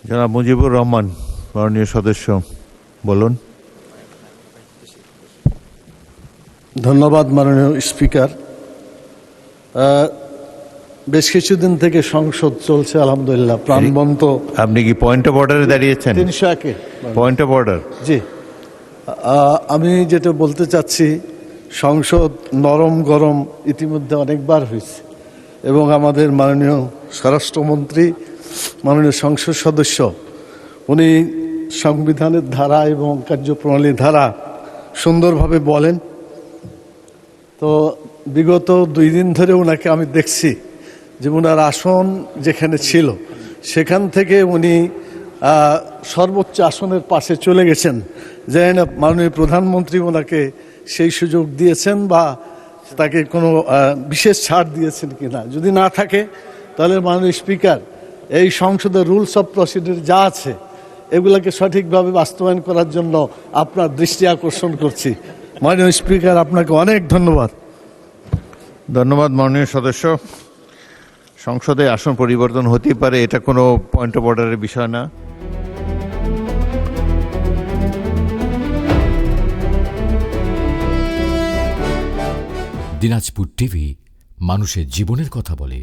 জনাব মুজিবুর রহমান, মাননীয় সদস্য, বলুন। ধন্যবাদ মাননীয় স্পিকার। বেশ কিছুদিন থেকে সংসদ চলছে আলহামদুলিল্লাহ প্রাণবন্ত। আপনি কি পয়েন্ট অফ অর্ডারে দাঁড়িয়েছেন? 301-এ পয়েন্ট অফ অর্ডার। জি, আমি যেটা বলতে চাচ্ছি, সংসদ নরম গরম ইতিমধ্যে অনেকবার হয়েছে এবং আমাদের মাননীয় স্বরাষ্ট্রমন্ত্রী, মাননীয় সংসদ সদস্য, উনি সংবিধানের ধারা এবং কার্যপ্রণালীর ধারা সুন্দরভাবে বলেন। তো বিগত 2 দিন ধরে ওনাকে আমি দেখছি যে ওনার আসন যেখানে ছিল সেখান থেকে উনি সর্বোচ্চ আসনের পাশে চলে গেছেন। জানি না মাননীয় প্রধানমন্ত্রী ওনাকে সেই সুযোগ দিয়েছেন বা তাকে কোনো বিশেষ ছাড় দিয়েছেন কিনা। যদি না থাকে তাহলে মাননীয় স্পিকার, এই সংসদের রুলস অফ প্রসিডিউর যা আছে এগুলোকে সঠিকভাবে বাস্তবায়ন করার জন্য আপনার দৃষ্টি আকর্ষণ করছি। মাননীয় স্পিকার, আপনাকে অনেক ধন্যবাদ। ধন্যবাদ মাননীয় সদস্য। সংসদে আসন পরিবর্তন হতেই পারে, এটা কোনো পয়েন্ট অফ অর্ডারের বিষয় না। দিনাজপুর টিভি মানুষের জীবনের কথা বলে।